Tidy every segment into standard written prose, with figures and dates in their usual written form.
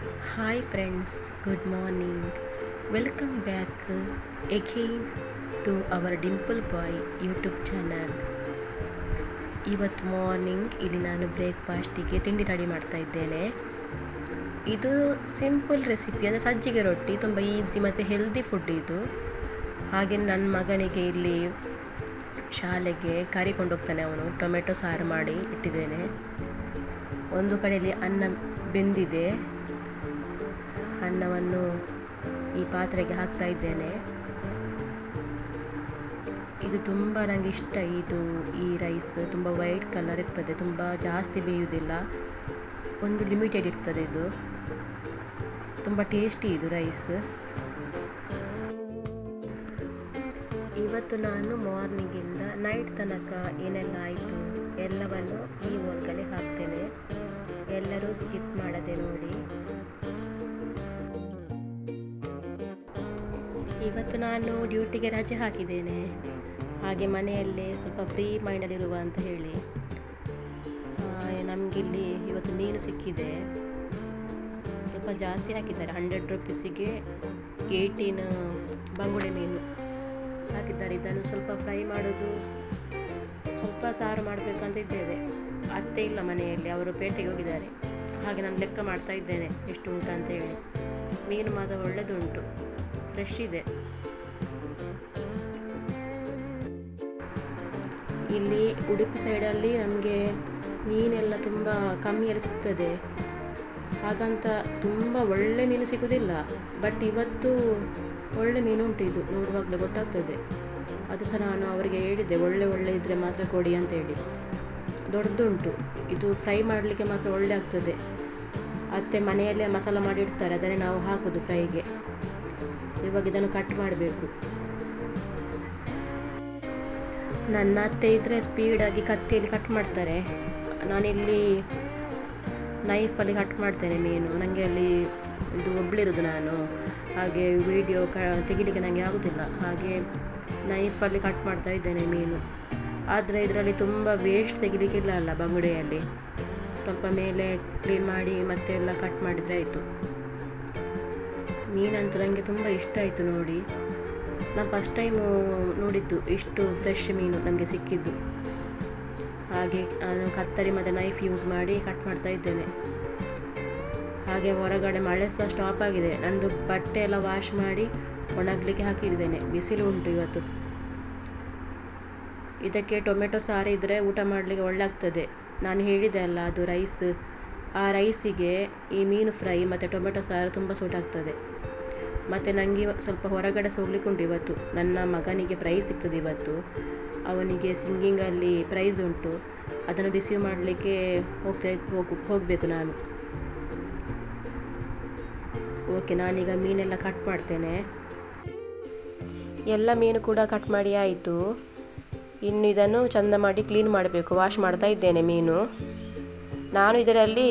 Hi friends, good morning. Welcome back again to our Dimple Boy YouTube channel. ಇವತ್ತು morning ಇಲ್ಲಿ ನಾನು ಬ್ರೇಕ್ಫಾಸ್ಟಿಗೆ ತಿಂಡಿ ready ಮಾಡ್ತಾ ಇದ್ದೇನೆ. ಇದು ಸಿಂಪಲ್ ರೆಸಿಪಿ, ಅಂದರೆ ಸಜ್ಜಿಗೆ ರೊಟ್ಟಿ, ತುಂಬ ಈಸಿ ಮತ್ತು ಹೆಲ್ದಿ ಫುಡ್ ಇದು. ಹಾಗೆ ನನ್ನ ಮಗನಿಗೆ ಇಲ್ಲಿ ಶಾಲೆಗೆ ಕರಿ ಕೊಂಡೋಗ್ತಾನೆ, ಅವನು ಟೊಮೆಟೊ ಸಾರು ಮಾಡಿ ಇಟ್ಟಿದ್ದೇನೆ. ಒಂದು ಕಡೆಯಲ್ಲಿ ಅನ್ನ ಬೆಂದಿದೆ, ಅನ್ನವನ್ನು ಈ ಪಾತ್ರೆಗೆ ಹಾಕ್ತಾ ಇದ್ದೇನೆ. ಇದು ತುಂಬ ನನಗೆ ಇಷ್ಟ. ಈ ರೈಸ್ ತುಂಬ ವೈಟ್ ಕಲರ್ ಇರ್ತದೆ, ತುಂಬ ಜಾಸ್ತಿ ಬೇಯುವುದಿಲ್ಲ, ಒಂದು ಲಿಮಿಟೆಡ್ ಇರ್ತದೆ. ಇದು ತುಂಬ ಟೇಸ್ಟಿ ಇದು ರೈಸ್. ಇವತ್ತು ನಾನು ಮಾರ್ನಿಂಗಿಂದ ನೈಟ್ ತನಕ ಏನೆಲ್ಲ ಆಯಿತು ಎಲ್ಲವನ್ನು ಈ ಒಳಗಡೆ ಹಾಕ್ತೇನೆ. ಎಲ್ಲರೂ ಸ್ಕಿಪ್ ಮಾಡದೆ ನೋಡಿ. ಇವತ್ತು ನಾನು ಡ್ಯೂಟಿಗೆ ರಜೆ ಹಾಕಿದ್ದೇನೆ, ಹಾಗೆ ಮನೆಯಲ್ಲೇ ಸ್ವಲ್ಪ ಫ್ರೀ ಮೈಂಡಲ್ಲಿರುವ ಅಂತ ಹೇಳಿ. ನಮಗಿಲ್ಲಿ ಇವತ್ತು ಮೀನು ಸಿಕ್ಕಿದೆ, ಸ್ವಲ್ಪ ಜಾಸ್ತಿ ಹಾಕಿದ್ದಾರೆ. 100 ರೂಪೀಸಿಗೆ 18 ಬಂಗುಡೆ ಮೀನು ಹಾಕಿದ್ದಾರೆ. ಇದನ್ನು ಸ್ವಲ್ಪ ಫ್ರೈ ಮಾಡೋದು, ಸ್ವಲ್ಪ ಸಾರು ಮಾಡಬೇಕಂತ ಇದ್ದೇವೆ. ಅತ್ತೆ ಇಲ್ಲ ಮನೆಯಲ್ಲಿ, ಅವರು ಪೇಟೆಗೆ ಹೋಗಿದ್ದಾರೆ. ಹಾಗೆ ನಾನು ಲೆಕ್ಕ ಮಾಡ್ತಾ ಇದ್ದೇನೆ ಎಷ್ಟು ಉಂಟು ಅಂತ ಹೇಳಿ. ಮೀನು ಮಾತ್ರ ಒಳ್ಳೆದುಂಟು, ಫ್ರೆಶ್ ಇದೆ. ಇಲ್ಲಿ ಉಡುಪಿ ಸೈಡಲ್ಲಿ ನಮಗೆ ಮೀನೆಲ್ಲ ತುಂಬ ಕಮ್ಮಿಯಲ್ಲಿ ಸಿಗ್ತದೆ, ಹಾಗಂತ ತುಂಬ ಒಳ್ಳೆ ಮೀನು ಸಿಗೋದಿಲ್ಲ. ಬಟ್ ಇವತ್ತು ಒಳ್ಳೆ ಮೀನು ಉಂಟು, ಇದು ನೋಡುವಾಗಲೇ ಗೊತ್ತಾಗ್ತದೆ. ಅದು ಸಹ ನಾನು ಅವರಿಗೆ ಹೇಳಿದ್ದೆ, ಒಳ್ಳೆ ಇದ್ದರೆ ಮಾತ್ರ ಕೊಡಿ ಅಂತ ಹೇಳಿ. ದೊಡ್ಡದುಂಟು, ಇದು ಫ್ರೈ ಮಾಡಲಿಕ್ಕೆ ಮಾತ್ರ ಒಳ್ಳೆ ಆಗ್ತದೆ. ಅತ್ತೆ ಮನೆಯಲ್ಲೇ ಮಸಾಲ ಮಾಡಿಡ್ತಾರೆ, ಅದನ್ನೇ ನಾವು ಹಾಕೋದು ಫ್ರೈಗೆ. ಇವಾಗ ಇದನ್ನು ಕಟ್ ಮಾಡಬೇಕು. ನನ್ನ ಅತ್ತೆ ಇದ್ದರೆ ಸ್ಪೀಡಾಗಿ ಕತ್ತಿಯಲ್ಲಿ ಕಟ್ ಮಾಡ್ತಾರೆ, ನಾನಿಲ್ಲಿ ನೈಫಲ್ಲಿ ಕಟ್ ಮಾಡ್ತೇನೆ ಮೀನು. ನನಗೆ ಅಲ್ಲಿ ಇದು ಒಬ್ಬಳಿರೋದು ನಾನು, ಹಾಗೆ ವಿಡಿಯೋ ತೆಗಿಲಿಕ್ಕೆ ನನಗೆ ಆಗೋದಿಲ್ಲ, ಹಾಗೆ ನೈಫಲ್ಲಿ ಕಟ್ ಮಾಡ್ತಾ ಇದ್ದೇನೆ ಮೀನು. ಆದರೆ ಇದರಲ್ಲಿ ತುಂಬ ವೇಸ್ಟ್ ತೆಗಿಲಿಕ್ಕಿಲ್ಲ ಅಲ್ಲ ಬಂಗುಡೆಯಲ್ಲಿ. ಸ್ವಲ್ಪ ಮೇಲೆ ಕ್ಲೀನ್ ಮಾಡಿ ಮತ್ತೆ ಎಲ್ಲ ಕಟ್ ಮಾಡಿದರೆ ಆಯಿತು. ಮೀನಂತೂ ನನಗೆ ತುಂಬ ಇಷ್ಟ ಆಯಿತು ನೋಡಿ. ನಾನು ಫಸ್ಟ್ ಟೈಮು ನೋಡಿದ್ದು ಇಷ್ಟು ಫ್ರೆಶ್ ಮೀನು ನನಗೆ ಸಿಕ್ಕಿದ್ದು. ಹಾಗೆ ನಾನು ಕತ್ತರಿ ಮತ್ತು ನೈಫ್ ಯೂಸ್ ಮಾಡಿ ಕಟ್ ಮಾಡ್ತಾ ಇದ್ದೇನೆ. ಹಾಗೆ ಹೊರಗಡೆ ಮಳೆ ಸಹ ಸ್ಟಾಪ್ ಆಗಿದೆ. ನನ್ನದು ಬಟ್ಟೆ ಎಲ್ಲ ವಾಶ್ ಮಾಡಿ ಒಣಗಲಿಕ್ಕೆ ಹಾಕಿದ್ದೇನೆ, ಬಿಸಿಲು ಉಂಟು ಇವತ್ತು. ಇದಕ್ಕೆ ಟೊಮೆಟೊ ಸಾರು ಇದ್ದರೆ ಊಟ ಮಾಡಲಿಕ್ಕೆ ಒಳ್ಳೆ ಆಗ್ತದೆ. ನಾನು ಹೇಳಿದೆ ಅಲ್ಲ, ಅದು ರೈಸ್, ಆ ರೈಸಿಗೆ ಈ ಮೀನು ಫ್ರೈ ಮತ್ತು ಟೊಮೆಟೊ ಸಾರು ತುಂಬ ಸೂಟ್ ಆಗ್ತದೆ. ಮತ್ತು ನನಗೆ ಸ್ವಲ್ಪ ಹೊರಗಡೆ ಹೋಗ್ಲಿಕ್ಕೆ ಉಂಟು ಇವತ್ತು. ನನ್ನ ಮಗನಿಗೆ ಪ್ರೈಸ್ ಸಿಗ್ತದೆ ಇವತ್ತು, ಅವನಿಗೆ ಸಿಂಗಿಂಗಲ್ಲಿ ಪ್ರೈಸ್ ಉಂಟು. ಅದನ್ನು ರಿಸೀವ್ ಮಾಡಲಿಕ್ಕೆ ಹೋಗಬೇಕು ನಾನು. ಓಕೆ, ನಾನೀಗ ಮೀನೆಲ್ಲ ಕಟ್ ಮಾಡ್ತೇನೆ. ಎಲ್ಲ ಮೀನು ಕೂಡ ಕಟ್ ಮಾಡಿ ಆಯಿತು. ಇನ್ನು ಇದನ್ನು ಚೆಂದ ಮಾಡಿ ಕ್ಲೀನ್ ಮಾಡಬೇಕು. ವಾಶ್ ಮಾಡ್ತಾ ಇದ್ದೇನೆ ಮೀನು. ನಾನು ಇದರಲ್ಲಿ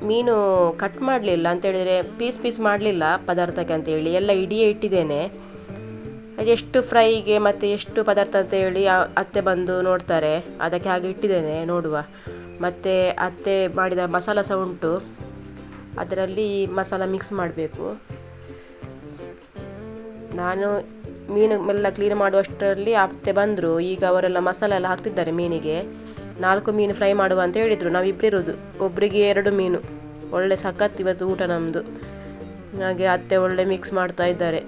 ಮೀನು ಕಟ್ ಮಾಡಲಿಲ್ಲ ಅಂತ ಹೇಳಿದರೆ, ಪೀಸ್ ಮಾಡಲಿಲ್ಲ ಪದಾರ್ಥಕ್ಕೆ ಅಂತೇಳಿ, ಎಲ್ಲ ಇಡಿಯೇ ಇಟ್ಟಿದ್ದೇನೆ. ಅದೆಷ್ಟು ಫ್ರೈಗೆ ಮತ್ತು ಎಷ್ಟು ಪದಾರ್ಥ ಅಂತ ಹೇಳಿ ಅತ್ತೆ ಬಂದು ನೋಡ್ತಾರೆ, ಅದಕ್ಕೆ ಹಾಗೆ ಇಟ್ಟಿದ್ದೇನೆ ನೋಡುವ. ಮತ್ತು ಅತ್ತೆ ಮಾಡಿದ ಮಸಾಲ ಸಹ ಉಂಟು, ಅದರಲ್ಲಿ ಮಸಾಲ ಮಿಕ್ಸ್ ಮಾಡಬೇಕು. ನಾನು ಮೀನು ಎಲ್ಲ ಕ್ಲೀನ್ ಮಾಡುವಷ್ಟರಲ್ಲಿ ಅತ್ತೆ ಬಂದರು. ಈಗ ಅವರೆಲ್ಲ ಮಸಾಲೆ ಎಲ್ಲ ಹಾಕ್ತಿದ್ದಾರೆ ಮೀನಿಗೆ. 4 ಮೀನು ಫ್ರೈ ಮಾಡುವ ಅಂತ ಹೇಳಿದರು. ನಾವು ಇಬ್ಬರಿರೋದು, ಒಬ್ಬರಿಗೆ 2 ಮೀನು. ಒಳ್ಳೆ ಸಖತ್ ಇವತ್ತು ಊಟ ನಮ್ಮದು. ಹಾಗೆ ಅತ್ತೆ ಒಳ್ಳೆ ಮಿಕ್ಸ್ ಮಾಡ್ತಾ ಇದ್ದಾರೆ.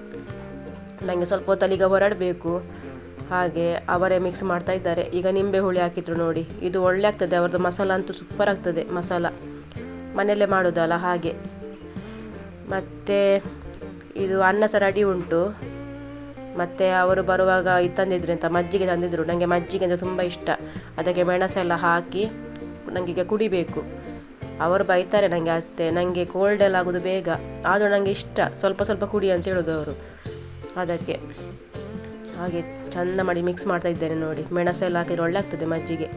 ನನಗೆ ಸ್ವಲ್ಪ ಹೊತ್ತಲ್ಲಿಗ ಹೊರಡಬೇಕು, ಹಾಗೆ ಅವರೇ ಮಿಕ್ಸ್ ಮಾಡ್ತಾ ಇದ್ದಾರೆ. ಈಗ ನಿಂಬೆ ಹುಳಿ ಹಾಕಿದ್ರು ನೋಡಿ, ಇದು ಒಳ್ಳೆ ಆಗ್ತದೆ. ಅವ್ರದ್ದು ಮಸಾಲ ಅಂತೂ ಸೂಪರ್ ಆಗ್ತದೆ. ಮಸಾಲ ಮನೆಯಲ್ಲೇ ಮಾಡೋದಲ್ಲ ಹಾಗೆ. ಮತ್ತು ಇದು ಅನ್ನ ಸಹ ರೆಡಿ ಉಂಟು. ಮತ್ತು ಅವರು ಬರುವಾಗ ಇದು ತಂದಿದ್ರು, ಅಂತ ಮಜ್ಜಿಗೆ ತಂದಿದ್ರು. ನನಗೆ ಮಜ್ಜಿಗೆ ಅಂದರೆ ತುಂಬ ಇಷ್ಟ. ಅದಕ್ಕೆ ಮೆಣಸೆಲ್ಲ ಹಾಕಿ ನನಗೆ ಈಗ ಕುಡಿಬೇಕು. ಅವರು ಬೈತಾರೆ ನನಗೆ, ಅತ್ತೆ ನನಗೆ ಕೋಲ್ಡ್ ಎಲ್ಲ ಆಗೋದು ಬೇಗ, ಆದರೂ ನನಗೆ ಇಷ್ಟ. ಸ್ವಲ್ಪ ಕುಡಿ ಅಂತ ಹೇಳೋದು ಅವರು. ಅದಕ್ಕೆ ಹಾಗೆ ಚೆಂದ ಮಾಡಿ ಮಿಕ್ಸ್ ಮಾಡ್ತಾ ಇದ್ದೇನೆ ನೋಡಿ. ಮೆಣಸೆಲ್ಲ ಹಾಕಿದ್ರೆ ಒಳ್ಳೆ ಆಗ್ತದೆ ಮಜ್ಜಿಗೆ.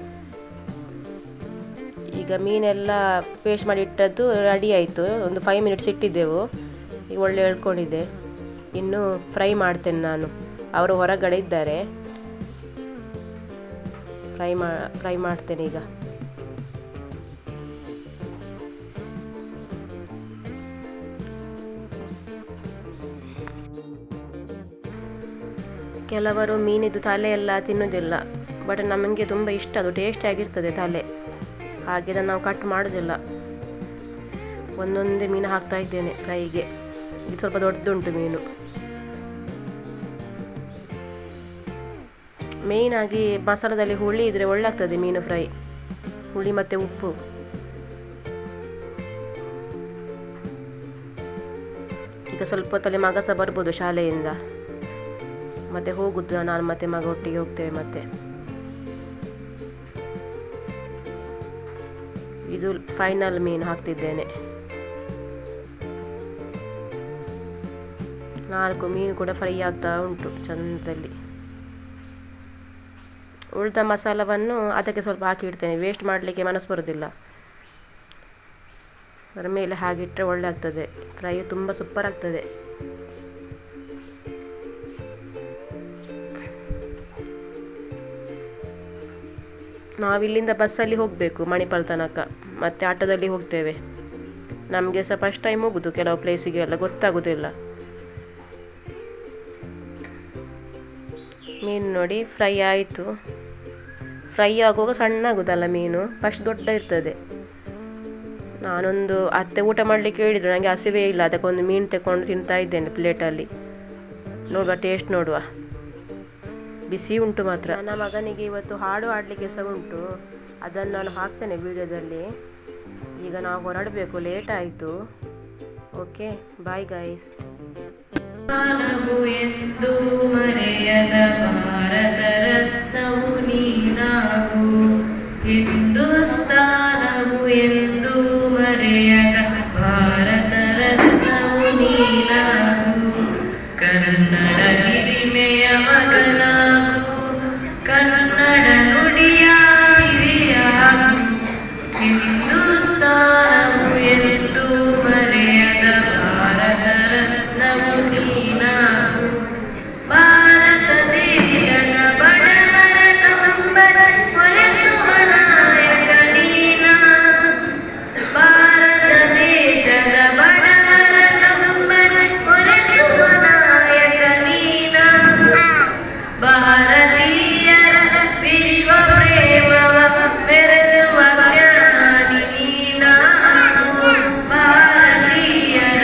ಈಗ ಮೀನೆಲ್ಲ ಪೇಸ್ಟ್ ಮಾಡಿ ಇಟ್ಟದ್ದು ರೆಡಿ ಆಯಿತು. ಒಂದು 5 ಮಿನಿಟ್ಸ್ ಇಟ್ಟಿದ್ದೆವು, ಈಗ ಒಳ್ಳೆ ಎಳ್ಕೊಂಡಿದ್ದೆ. ಇನ್ನು ಫ್ರೈ ಮಾಡ್ತೇನೆ ನಾನು. ಅವರು ಹೊರಗಡೆ ಇದ್ದಾರೆ, ಫ್ರೈ ಮಾಡ್ತೇನೆ ಈಗ. ಕೆಲವರು ಮೀನಿದ್ದು ತಲೆ ಎಲ್ಲ ತಿನ್ನೋದಿಲ್ಲ, ಬಟ್ ನಮಗೆ ತುಂಬ ಇಷ್ಟ, ಅದು ಟೇಸ್ಟಿ ಆಗಿರ್ತದೆ ತಲೆ. ಹಾಗೆ ನಾವು ಕಟ್ ಮಾಡೋದಿಲ್ಲ, ಒಂದೊಂದೇ ಮೀನು ಹಾಕ್ತಾ ಇದ್ದೇನೆ ಫ್ರೈಗೆ. ಇದು ಸ್ವಲ್ಪ ದೊಡ್ಡದುಂಟು ಮೀನು. ಮೇಯ್ನಾಗಿ ಮಸಾಲದಲ್ಲಿ ಹುಳಿ ಇದ್ರೆ ಒಳ್ಳೆ ಆಗ್ತದೆ ಮೀನು ಫ್ರೈ, ಹುಳಿ ಮತ್ತು ಉಪ್ಪು. ಈಗ ಸ್ವಲ್ಪ ಹೊತ್ತಲ್ಲಿ ಮಗ ಸಹ ಬರ್ಬೋದು ಶಾಲೆಯಿಂದ, ಮತ್ತೆ ಹೋಗುದು ನಾನು ಮತ್ತೆ ಮಗ ಒಟ್ಟಿಗೆ ಹೋಗ್ತೇವೆ. ಮತ್ತೆ ಇದು ಫೈನಲ್ ಮೀನು ಹಾಕ್ತಿದ್ದೇನೆ. 4 ಮೀನು ಕೂಡ ಫ್ರೈ ಆಗ್ತಾ ಉಂಟು ಚಂದಲ್ಲಿ. ಉಳಿದ ಮಸಾಲವನ್ನು ಅದಕ್ಕೆ ಸ್ವಲ್ಪ ಹಾಕಿ ಇಡ್ತೇನೆ, ವೇಸ್ಟ್ ಮಾಡಲಿಕ್ಕೆ ಮನಸ್ಸು ಬರೋದಿಲ್ಲ. ಅದರ ಮೇಲೆ ಹಾಗಿಟ್ಟರೆ ಒಳ್ಳೆ ಆಗ್ತದೆ ಫ್ರೈ, ತುಂಬ ಸೂಪರ್ ಆಗ್ತದೆ. ನಾವಿಲ್ಲಿಂದ ಬಸ್ಸಲ್ಲಿ ಹೋಗಬೇಕು ಮಣಿಪಾಲ್ ತನಕ, ಮತ್ತೆ ಆಟೋದಲ್ಲಿ ಹೋಗ್ತೇವೆ. ನಮಗೆ ಸಹ ಫಸ್ಟ್ ಟೈಮ್ ಹೋಗುದು, ಕೆಲವು ಪ್ಲೇಸಿಗೆ ಎಲ್ಲ ಗೊತ್ತಾಗೋದಿಲ್ಲ. ಮೀನು ನೋಡಿ ಫ್ರೈ ಆಯಿತು. ಫ್ರೈ ಆಗುವಾಗ ಸಣ್ಣ ಆಗೋದಲ್ಲ ಮೀನು, ಫಸ್ಟ್ ದೊಡ್ಡ ಇರ್ತದೆ. ನಾನೊಂದು ಅತ್ತೆ ಊಟ ಮಾಡಲಿಕ್ಕೆ ಹೇಳಿದ್ರು, ನನಗೆ ಹಸಿವೇ ಇಲ್ಲ, ಅದಕ್ಕೊಂದು ಮೀನು ತಗೊಂಡು ತಿಂತಾ ಇದ್ದೇನೆ ಪ್ಲೇಟಲ್ಲಿ. ನೋಡುವ, ಟೇಸ್ಟ್ ನೋಡುವ, ಬಿಸಿ ಉಂಟು ಮಾತ್ರ. ನನ್ನ ಮಗನಿಗೆ ಇವತ್ತು ಹಾಡು ಹಾಡಲಿಕ್ಕೆ ಸಹ ಉಂಟು, ಅದನ್ನು ನಾನು ಹಾಕ್ತೇನೆ ವಿಡಿಯೋದಲ್ಲಿ. ಈಗ ನಾವು ಹೊರಡಬೇಕು, ಲೇಟ್ ಆಯಿತು. Okay, bye guys. ಎಂದು ಮರೆಯದ ಭಾರತ ರತ್ನವು ನೀನಾಗು, ಹಿಂದೂಸ್ತಾನವು ಎಂದು ಮರೆಯದ ಭಾರತ ರತ್ನವು ನೀನಾಗು, ಕನ್ನಡ ಹಿರಿಮೆಯ ಮಗನಾಗು, ಕನ್ನಡ ನುಡಿಯ ಸಿರಿಯಾಗು, ಹಿಂದೂಸ್ತಾನವು ಎಂದು ಮರೆಯದ ಭಾರತ ರತ್ನವು ನೀನಾಗು, ಭಾರತ ದೇಶದ ಬಡವರ ಕಂಬನ ಹೊರೆಸುವ ನಾಯಕ ನೀನಾಗು, ಭಾರತ ದೇಶದ ಬಡವರ ಕಂಬನ ಹೊರೆಸುವ ನಾಯಕ ನೀನಾಗು, ಭಾರತೀಯರ ವಿಶ್ವ ಪ್ರೇಮವ ಮೆರೆಸುವ ಜ್ಞಾನಿ ನೀನಾಗು, ಭಾರತೀಯರ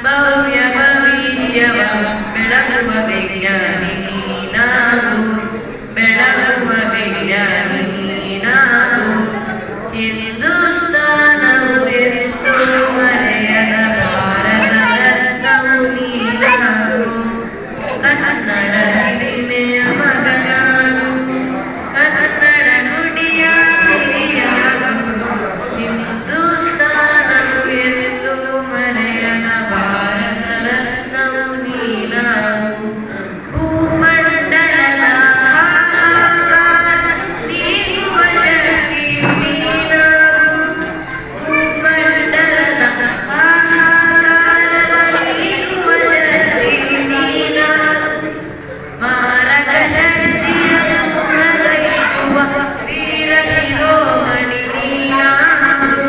ಭವ್ಯ ಭವಿಷ್ಯವ ಬೆಳಗುವ ವಿಜ್ಞಾನಿ ನೀನಾಗು, ಬೆಳಗುವ ವಿಜ್ಞಾನಿ ನೀನಾಗು, ಹಿಂದೂಸ್ತಾನವು ಎಂದು ಮರೆಯದ ಭಾರತ ರತ್ನವು ನೀನಾಗು, ಕನ್ನಡ ಹಿರಿಮೆಯ ಮಗನಾಗು, ಕನ್ನಡ ನುಡಿಯ ಸಿರಿಯಾಗು, ಹಿಂದೂಸ್ತಾನವು ಎಂದು ಮರೆಯದ ಭಾರತ ರತ್ನವು ನೀನಾಗು, ಭೂಮಂಡಲದ ಹಾಹಾಕಾರ ನೀಗುವ ಶಕ್ತಿಯು ನೀನಾಗು, ಭೂಮಂಡಲದ ಹಾಹಾಕಾರ ನೀಗುವ ಶಕ್ತಿಯು ನೀನಾಗು, ಮಾರಕ ಶಕ್ತಿಯನ್ನು ಹೊರಗೈಯುವ ವೀರ ಶಿರೋಮಣಿ ನೀನಾಗು,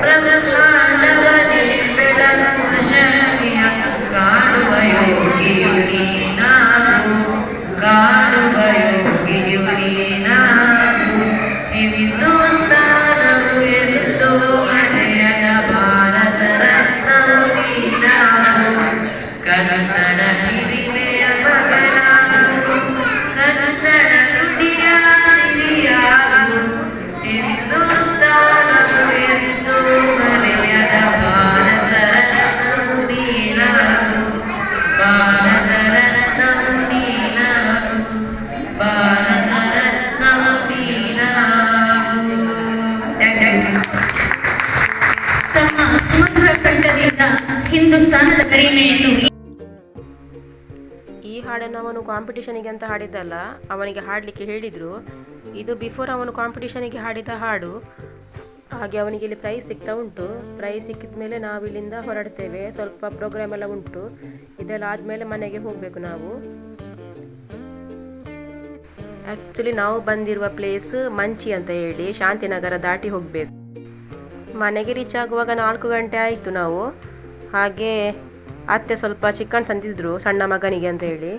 ಬ್ರಹ್ಮಾಂಡವನೇ ಬೆಳಗುವ ಶಕ್ತಿಯ ಕಾಣುವ ಯೋಗಿಯು ನೀನಾಗು, ಕಾಣುವ ಯೋಗಿಯು ನೀನಾಗು, ಹಿಂದೂಸ್ತಾನವು ಎಂದು ಮರೆಯದ ಭಾರತ ರತ್ನವು ನೀನಾಗು, ಕನ್ನಡ ಹಿರಿಮೆಯ ಮಗನಾಗು, ಕನ್ನಡ ನುಡಿಯ ಸಿರಿಯಾಗು, ಹಿಂದೂಸ್ತಾನವು ಎಂದು ಮರೆಯದ ಭಾರತ ರತ್ನವು ನೀನಾಗು, ಭಾರತ ರತ್ನವು ನೀನಾಗು, ಭಾರತ ರತ್ನವು ನೀನಾಗು. ತಮ್ಮ ಸಮಗ್ರ ಕಂಠದಿಂದ ಹಿಂದೂಸ್ತಾನದ ಗರಿಮೆಯನ್ನು ಈ ಹಾಡನ್ನು ಅವನು ಕಾಂಪಿಟಿಷನಿಗೆ ಅಂತ ಹಾಡಿದ್ದಲ್ಲ, ಅವನಿಗೆ ಹಾಡಲಿಕ್ಕೆ ಹೇಳಿದರು. ಇದು ಬಿಫೋರ್ ಅವನು ಕಾಂಪಿಟಿಷನಿಗೆ ಹಾಡಿದ ಹಾಡು. ಹಾಗೆ ಅವನಿಗೆ ಇಲ್ಲಿ ಪ್ರೈಸ್ ಸಿಗ್ತಾ ಉಂಟು. ಪ್ರೈಸ್ ಸಿಕ್ಕಿದ ಮೇಲೆ ನಾವು ಇಲ್ಲಿಂದ ಹೊರಡ್ತೇವೆ. ಸ್ವಲ್ಪ ಪ್ರೋಗ್ರಾಮ್ ಎಲ್ಲ ಉಂಟು. ಇದೆಲ್ಲ ಆದಮೇಲೆ ಮನೆಗೆ ಹೋಗಬೇಕು ನಾವು. ಆ್ಯಕ್ಚುಲಿ ನಾವು ಬಂದಿರುವ ಪ್ಲೇಸ್ ಮಂಚಿ ಅಂತ ಹೇಳಿ, ಶಾಂತಿನಗರ ದಾಟಿ ಹೋಗಬೇಕು. ಮನೆಗೆ ರೀಚ್ ಆಗುವಾಗ 4 ಗಂಟೆ ಆಯಿತು ನಾವು. ಹಾಗೆ ಅತ್ತೆ ಸ್ವಲ್ಪ ಚಿಕನ್ ತಂದಿದ್ರು ಸಣ್ಣ ಮಗನಿಗೆ ಅಂತ ಹೇಳಿ.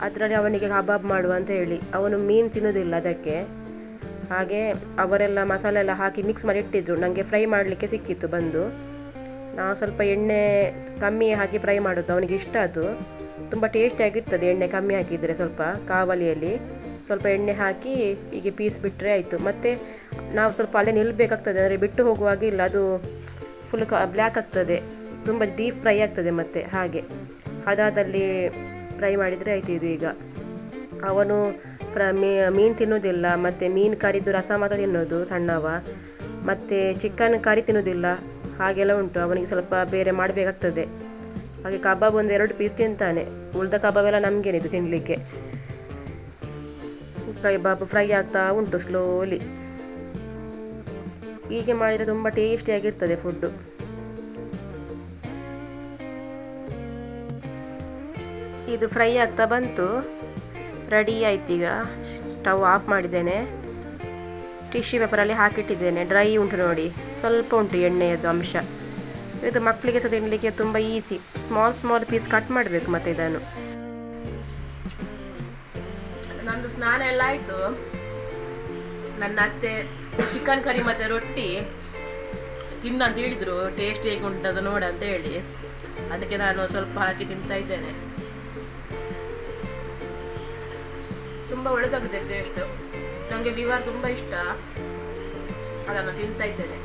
ಅದರಲ್ಲಿ ಅವನಿಗೆ ಕಬಾಬ್ ಮಾಡುವ ಅಂತ ಹೇಳಿ. ಅವನು ಮೀನು ತಿನ್ನೋದಿಲ್ಲ ಅದಕ್ಕೆ. ಹಾಗೆ ಅವರೆಲ್ಲ ಮಸಾಲೆ ಎಲ್ಲ ಹಾಕಿ ಮಿಕ್ಸ್ ಮಾಡಿ ಇಟ್ಟಿದ್ರು. ನನಗೆ ಫ್ರೈ ಮಾಡಲಿಕ್ಕೆ ಸಿಕ್ಕಿತ್ತು ಬಂದು. ನಾವು ಸ್ವಲ್ಪ ಎಣ್ಣೆ ಕಮ್ಮಿ ಹಾಕಿ ಫ್ರೈ ಮಾಡೋದು, ಅವನಿಗೆ ಇಷ್ಟ ಅದು. ತುಂಬ ಟೇಸ್ಟಿಯಾಗಿರ್ತದೆ ಎಣ್ಣೆ ಕಮ್ಮಿ ಹಾಕಿದರೆ. ಸ್ವಲ್ಪ ಕಾವಲಿಯಲ್ಲಿ ಸ್ವಲ್ಪ ಎಣ್ಣೆ ಹಾಕಿ ಹೀಗೆ ಪೀಸ್ ಬಿಟ್ಟರೆ ಆಯಿತು. ಮತ್ತು ನಾವು ಸ್ವಲ್ಪ ಅಲ್ಲೇ ನಿಲ್ಲಬೇಕಾಗ್ತದೆ, ಅಂದರೆ ಬಿಟ್ಟು ಹೋಗುವಾಗಿಲ್ಲ, ಅದು ಫುಲ್ ಬ್ಲ್ಯಾಕ್ ಆಗ್ತದೆ, ತುಂಬ ಡೀಪ್ ಫ್ರೈ ಆಗ್ತದೆ. ಮತ್ತು ಹಾಗೆ ಅದಾದಲ್ಲಿ ಫ್ರೈ ಮಾಡಿದರೆ ಆಯ್ತು. ಇದು ಈಗ ಅವನು ಮೀನು ತಿನ್ನೋದಿಲ್ಲ, ಮತ್ತು ಮೀನು ಕರಿದು ರಸ ಮಾತ್ರ ತಿನ್ನೋದು ಸಣ್ಣವ, ಮತ್ತು ಚಿಕನ್ ಕರಿ ತಿನ್ನೋದಿಲ್ಲ. ಹಾಗೆಲ್ಲ ಉಂಟು. ಅವನಿಗೆ ಸ್ವಲ್ಪ ಬೇರೆ ಮಾಡಬೇಕಾಗ್ತದೆ. ಹಾಗೆ ಕಬಾಬ್ ಒಂದು 2 ಪೀಸ್ ತಿಂತಾನೆ. ಉಳ್ದ ಕಬಾಬೆಲ್ಲ ನಮಗೇನಿದು ತಿನ್ನಲಿಕ್ಕೆ. ಕಬಾಬ್ ಫ್ರೈ ಆಗ್ತಾ ಉಂಟು ಸ್ಲೋಲಿ. ಹೀಗೆ ಮಾಡಿದರೆ ತುಂಬ ಟೇಸ್ಟಿಯಾಗಿರ್ತದೆ ಫುಡ್ಡು. ಇದು ಫ್ರೈ ಆಗ್ತಾ ಬಂತು, ರೆಡಿ ಆಯ್ತು. ಈಗ ಸ್ಟವ್ ಆಫ್ ಮಾಡಿದ್ದೇನೆ. ಟಿಶ್ಯೂ ಪೇಪರಲ್ಲಿ ಹಾಕಿಟ್ಟಿದ್ದೇನೆ. ಡ್ರೈ ಉಂಟು ನೋಡಿ, ಸ್ವಲ್ಪ ಉಂಟು ಎಣ್ಣೆಯದ್ದು ಅಂಶ. ಇದು ಮಕ್ಕಳಿಗೆ ಸಹ ತಿನ್ನಲಿಕ್ಕೆ ತುಂಬ ಈಸಿ. ಸ್ಮಾಲ್ ಪೀಸ್ ಕಟ್ ಮಾಡಬೇಕು. ಮತ್ತು ಇದನ್ನು ನಂದು ಸ್ನಾನ ಎಲ್ಲ ಆಯಿತು. ನನ್ನ ಅತ್ತೆ ಚಿಕನ್ ಕರಿ ಮತ್ತು ರೊಟ್ಟಿ ತಿನ್ನಂತ ಹೇಳಿದರು, ಟೇಸ್ಟ್ ಹೇಗೆ ಉಂಟದು ನೋಡ ಅಂತ ಹೇಳಿ. ಅದಕ್ಕೆ ನಾನು ಸ್ವಲ್ಪ ಹಾಕಿ ತಿಂತಾ ಇದ್ದೇನೆ. ತುಂಬ ಒಳ್ಳೆದಾಗಿದೆ ಟೇಸ್ಟ್. ನನಗೆ ಲಿವರ್ ತುಂಬ ಇಷ್ಟ, ಅದನ್ನು ತಿಂತಾ ಇದ್ದೇನೆ.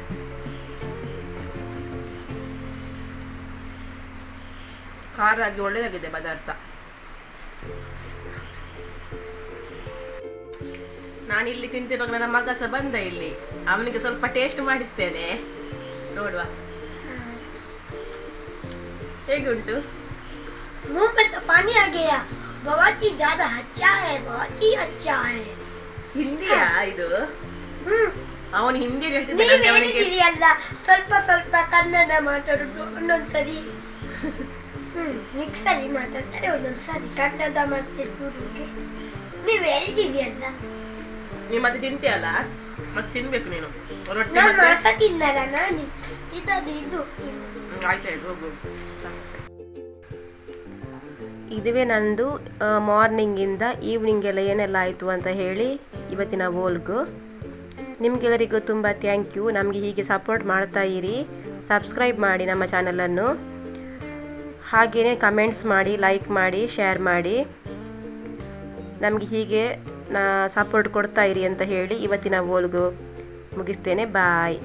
ಖಾರ ಆಗಿ ಒಳ್ಳೆದಾಗಿದೆ ಪದಾರ್ಥ. ನಾನಿಲ್ಲಿ ತಿಂತಿರುವಾಗ ನನ್ನ ಮಗ ಸಹ ಬಂದ ಇಲ್ಲಿ. ಅವನಿಗೆ ಸ್ವಲ್ಪ ಟೇಸ್ಟ್ ಮಾಡಿಸ್ತೇನೆ, ನೋಡುವ ಹೇಗೆ ಉಂಟು. मुंह में तो पानी आ गया. बहुत ही ज्यादा अच्छा है, बहुत ही अच्छा है. ಹಿಂದಿಯಾ ಇದು? ಅವನು ಹಿಂದಿ ಹೇಳ್ತಿದ್ದ. ಅಲ್ಲ, ಸ್ವಲ್ಪ ಸ್ವಲ್ಪ ಕನ್ನಡ ಮಾತಾಡೋದು, ಒಂದೊಂದ್ಸರಿ ಮಿಕ್ಸ್ ಅಲ್ಲಿ ಮಾತಾಡ್ತಾರೆ, ಒಂದೊಂದ್ಸರಿ ಕನ್ನಡ ಮಾತಾಡ್ತಿರ್ಬೋದು. ನೀವು ಹೇಳಿದಿದೆಯಲ್ಲ, ನೀವು ಮತ್ತೆ ತಿಂತೀಯಲ್ಲ, ಮತ್ತೆ ತಿನ್ಬೇಕು ನೀನು ರೊಟ್ಟಿ. ನಾನು ಮಾಸ ತಿನ್ನಲ್ಲ, ನಾನು ಇದು ಆಯ್ತಾಯ್ತು, ಹೋಗು. ಇದುವೇ ನಂದು ಮಾರ್ನಿಂಗಿಂದ ಈವ್ನಿಂಗ್ ಎಲ್ಲ ಏನೆಲ್ಲ ಆಯಿತು ಅಂತ ಹೇಳಿ ಇವತ್ತಿನ ವ್ಲಾಗು. ನಿಮಗೆಲ್ಲರಿಗೂ ತುಂಬ ಥ್ಯಾಂಕ್ ಯು. ನಮಗೆ ಹೀಗೆ ಸಪೋರ್ಟ್ ಮಾಡ್ತಾ ಇರಿ. ಸಬ್ಸ್ಕ್ರೈಬ್ ಮಾಡಿ ನಮ್ಮ ಚಾನಲನ್ನು. ಹಾಗೆಯೇ ಕಮೆಂಟ್ಸ್ ಮಾಡಿ, ಲೈಕ್ ಮಾಡಿ, ಶೇರ್ ಮಾಡಿ. ನಮಗೆ ಹೀಗೆ ಸಪೋರ್ಟ್ ಕೊಡ್ತಾ ಇರಿ ಅಂತ ಹೇಳಿ ಇವತ್ತಿನ ವ್ಲಾಗು ಮುಗಿಸ್ತೇನೆ. ಬಾಯ್.